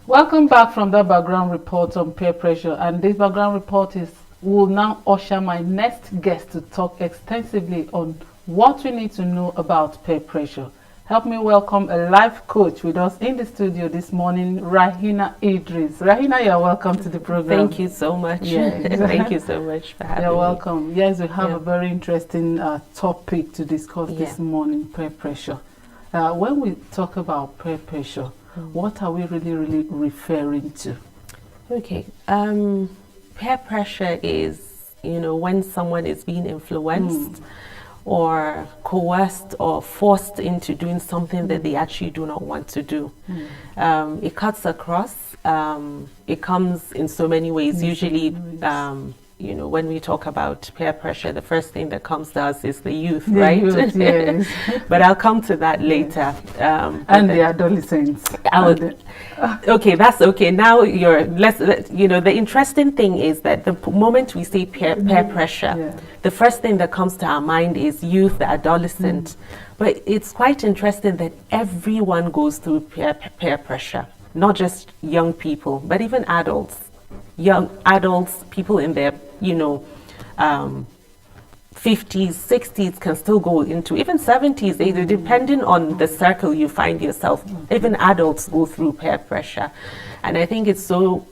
Welcome back from that background report on peer pressure. And this background report will now usher my next guest to talk extensively on what we need to know about peer pressure. Help me welcome a life coach with us in the studio this morning, Rahina Idris. Rahina, you're welcome to the program. Thank you so much. Yes. Thank you so much for having me. You're welcome. Yes, we have a very interesting topic to discuss this morning, peer pressure. When we talk about peer pressure, what are we really referring to? Okay. Peer pressure is, when someone is being influenced or coerced or forced into doing something that they actually do not want to do. It cuts across. It comes in so many ways. Usually, when we talk about peer pressure, the first thing that comes to us is the youth, right? Youth, yes. But I'll come to that later. And the adolescents. Okay, that's okay. Now the interesting thing is that the moment we say peer pressure, the first thing that comes to our mind is youth, the adolescent. But it's quite interesting that everyone goes through peer pressure, not just young people, but even adults. Young adults, people in their 50s, 60s can still go into even 70s, depending on the circle you find yourself. Even adults go through peer pressure. And I think it's so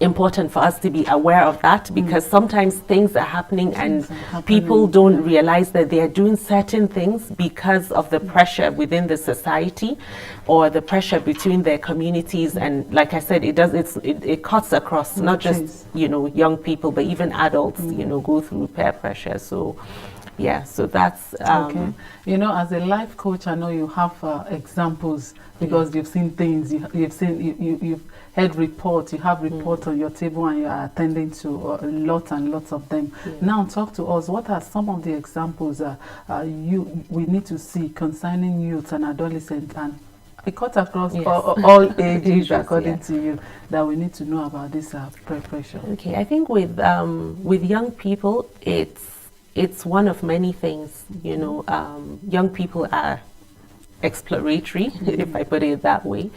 important for us to be aware of that, because sometimes things are happening and people don't realize that they are doing certain things because of the pressure within the society or the pressure between their communities. And like I said, it cuts across not just young people, but even adults go through peer pressure. So so that's okay. As a life coach, I know you have examples, because you've seen things, you've heard reports, you have reports on your table, and you are attending to lots and lots of them. Now talk to us, what are some of the examples we need to see concerning youth and adolescents, and it cuts across all ages according to you, that we need to know about this peer pressure? Okay, I think with young people, it's one of many things. Young people are exploratory, if I put it that way.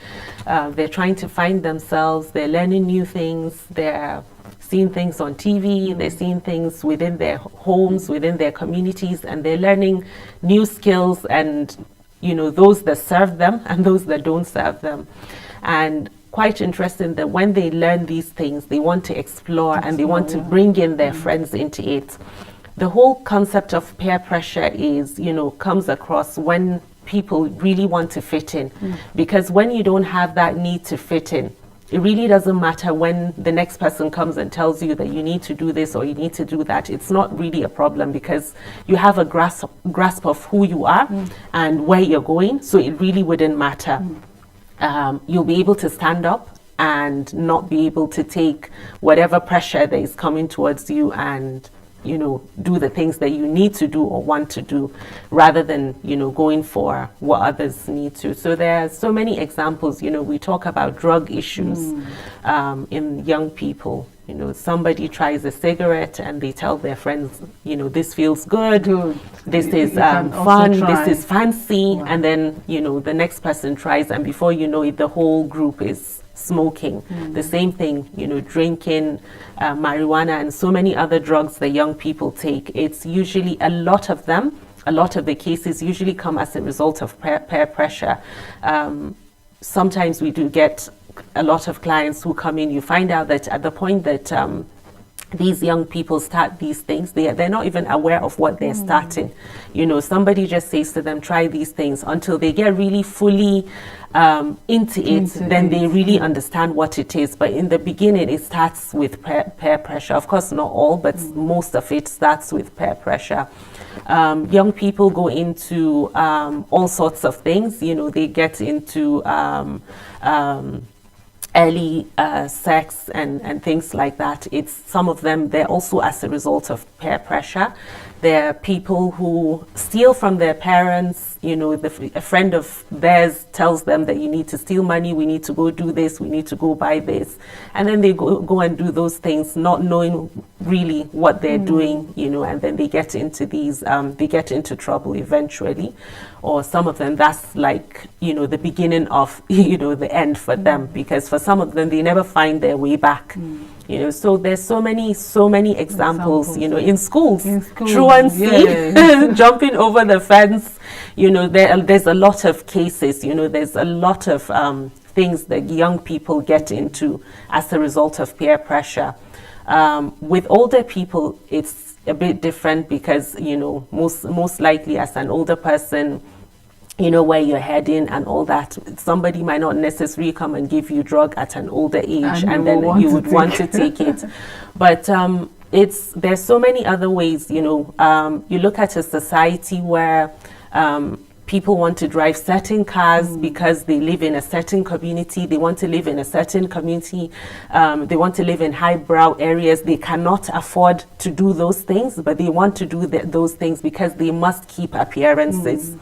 They're trying to find themselves, they're learning new things, they're seeing things on TV, they're seeing things within their homes, within their communities, and they're learning new skills, and those that serve them and those that don't serve them. And quite interesting that when they learn these things, they want to explore and they want to bring in their friends into it. The whole concept of peer pressure is, comes across when people really want to fit in. Because when you don't have that need to fit in, it really doesn't matter when the next person comes and tells you that you need to do this or you need to do that. It's not really a problem, because you have a grasp of who you are and where you're going, so it really wouldn't matter. You'll be able to stand up and not be able to take whatever pressure that is coming towards you and do the things that you need to do or want to do, rather than, going for what others need to. So there are so many examples. We talk about drug issues in young people. Somebody tries a cigarette and they tell their friends, this feels good, this is fun, this is fancy. And then, the next person tries, and before you know it, the whole group is smoking. The same thing, drinking, marijuana, and so many other drugs that young people take. It's usually a lot of the cases usually come as a result of peer pressure. Sometimes we do get a lot of clients who come in, you find out that at the point that these young people start these things, they're not even aware of what they're starting. Somebody just says to them, try these things, until they get really fully into it, then they really understand what it is. But in the beginning, it starts with peer pressure. Of course, not all, but most of it starts with peer pressure. Young people go into all sorts of things. They get into early sex and things like that. It's some of them, they're also as a result of peer pressure. There are people who steal from their parents. You know, a friend of theirs tells them that you need to steal money, we need to go do this, we need to go buy this. And then they go and do those things, not knowing really what they're doing, you know, and then they get into they get into trouble eventually. Or some of them, that's like, you know, the beginning of, you know, the end for them, because for some of them, they never find their way back. You know, so there's so many examples, you know, in schools, truancy, yes. Jumping over the fence, you know, there's a lot of cases, you know, there's a lot of things that young people get into as a result of peer pressure. With older people, it's a bit different because, you know, most likely as an older person, you know where you're heading and all that. Somebody might not necessarily come and give you drug at an older age, and then you would want to take it. But there's so many other ways, you know. You look at a society where people want to drive certain cars because they live in a certain community. They want to live in a certain community. They want to live in highbrow areas. They cannot afford to do those things, but they want to do those things because they must keep appearances.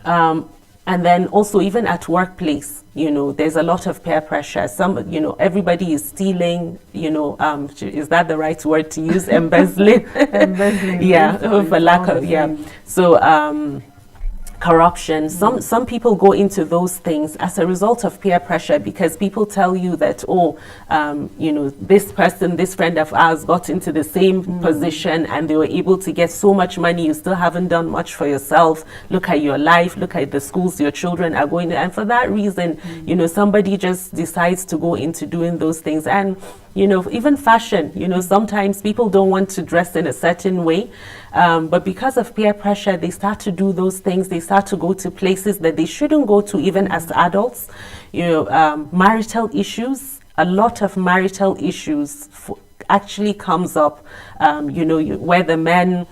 And then also even at workplace, you know, there's a lot of peer pressure. You know, everybody is stealing, you know, is that the right word to use? Embezzling. Embezzling. Yeah, for lack of, yeah. So, corruption. Some people go into those things as a result of peer pressure because people tell you that, oh, you know, this friend of ours got into the same position and they were able to get so much money. You still haven't done much for yourself. Look at your life. Look at the schools your children are going to. And for that reason, you know, somebody just decides to go into doing those things. And you know, even fashion, you know, sometimes people don't want to dress in a certain way, but because of peer pressure, they start to do those things. They start to go to places that they shouldn't go to even as adults. You know, marital issues, a lot of marital issues actually comes up, you know, where the men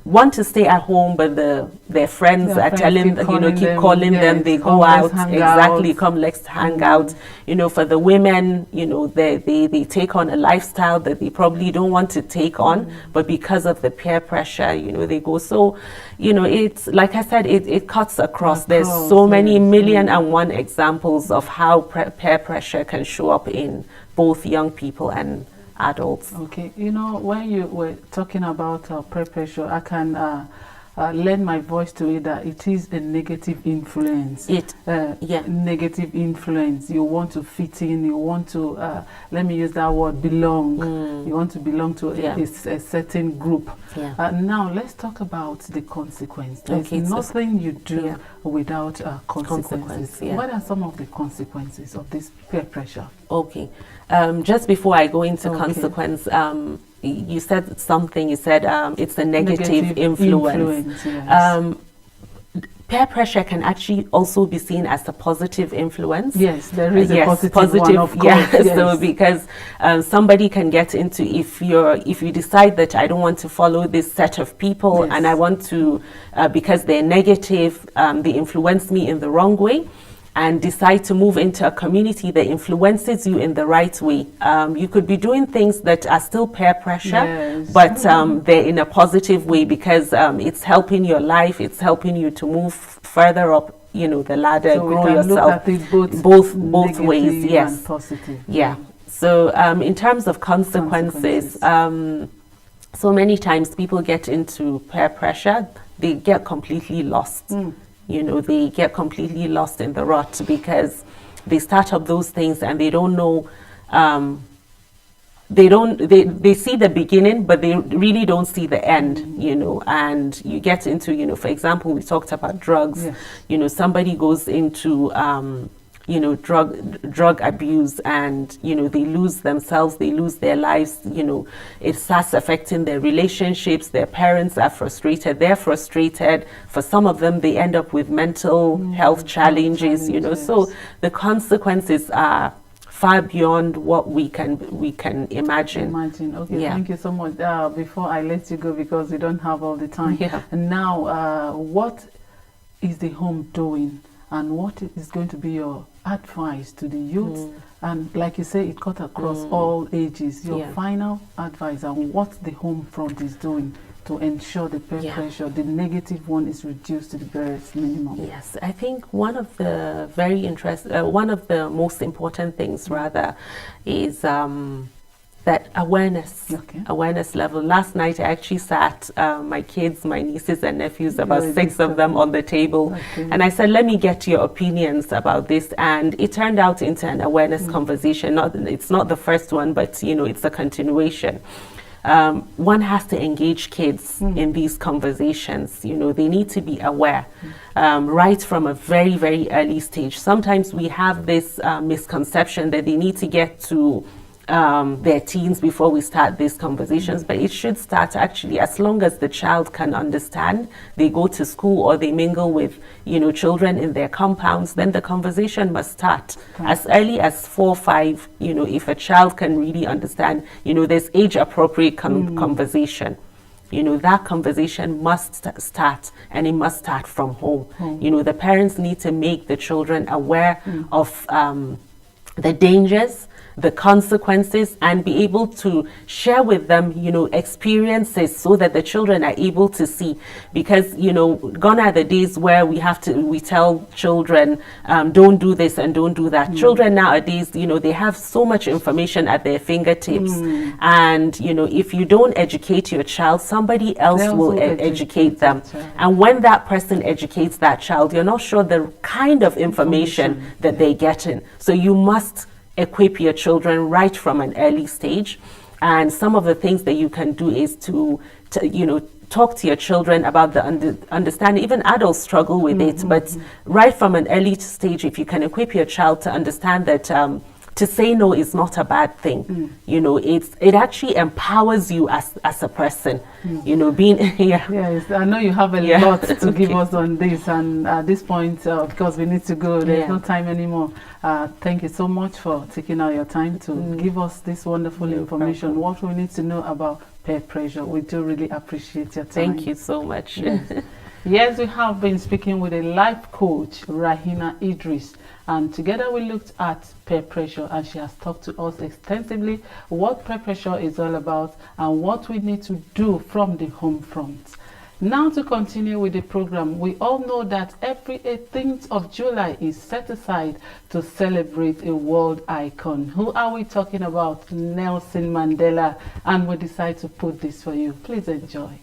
want to stay at home, but their friends are telling them, you know, keep calling them, they go out, exactly, come let's hang out. You know, for the women, you know, they take on a lifestyle that they probably don't want to take on, but because of the peer pressure, you know, they go. So, you know, it's like I said, it cuts across. There's so many million and one examples of how peer pressure can show up in both young people and adults. Okay, you know, when you were talking about peer pressure, I can lend my voice to it that it is a negative influence. Negative influence. You want to fit in, you want to, let me use that word, belong. You want to belong to a certain group. Now, let's talk about the consequence. There's nothing you do without consequences. What are some of the consequences of this peer pressure? Okay. Just before I go into consequence, you said something, you said it's a negative influence. Yes. Peer pressure can actually also be seen as a positive influence. Yes, there is a positive one, of course. Yes. So because somebody can get into, if you decide that I don't want to follow this set of people and I want to, because they're negative, they influence me in the wrong way, and decide to move into a community that influences you in the right way. You could be doing things that are still peer pressure, but they're in a positive way because it's helping your life, it's helping you to move further up, you know, the ladder, so grow we can yourself. Look at both ways, yes. And positive. Yeah. So in terms of consequences, so many times people get into peer pressure, they get completely lost. You know, they get completely lost in the rut because they start up those things and they don't know, they see the beginning, but they really don't see the end, you know, and you get into, you know, for example, we talked about drugs, you know, somebody goes into, you know, drug abuse and, you know, they lose themselves, they lose their lives, you know, it starts affecting their relationships, their parents are frustrated, they're frustrated. For some of them, they end up with mental health challenges, you know, so the consequences are far beyond what we can imagine. Okay, thank you so much. Before I let you go, because we don't have all the time. And now, what is the home doing? And what is going to be your advice to the youth? And like you say, it cut across all ages. Your final advice and what the home front is doing to ensure the peer pressure, the negative one, is reduced to the barest minimum? Yes, I think one of the one of the most important things rather is that awareness level. Last night I actually sat my kids, my nieces and nephews, about 6 of them on the table, and I said, let me get your opinions about this, and it turned out into an awareness conversation. It's not the first one, but it's a continuation. One has to engage kids in these conversations. They need to be aware right from a very, very early stage. Sometimes we have this misconception that they need to get to their teens before we start these conversations, but it should start actually as long as the child can understand. They go to school or they mingle with children in their compounds, then the conversation must start as early as 4 or 5. If a child can really understand, there's age appropriate conversation. That conversation must start, and it must start from home. The parents need to make the children aware of the dangers, the consequences, and be able to share with them, experiences, so that the children are able to see. Because, gone are the days where we tell children, don't do this and don't do that. Children nowadays, they have so much information at their fingertips. And, if you don't educate your child, somebody else will educate them. And when that person educates that child, you're not sure the kind of information that they're getting. So you must equip your children right from an early stage. And some of the things that you can do is to talk to your children about the understanding. Even adults struggle with it, but right from an early stage, if you can equip your child to understand that to say no is not a bad thing. It actually empowers you as a person. Being Yes, I know you have a lot to give us on this, and at this point, because we need to go, there's no time anymore. Thank you so much for taking out your time to give us this wonderful information. What we need to know about peer pressure. We do really appreciate your time. Thank you so much. Yes, we have been speaking with a life coach, Rahina Idris, and together we looked at peer pressure, and she has talked to us extensively what peer pressure is all about and what we need to do from the home front. Now, to continue with the program, we all know that every 18th of July is set aside to celebrate a world icon. Who are we talking about? Nelson Mandela. And we decide to put this for you. Please enjoy.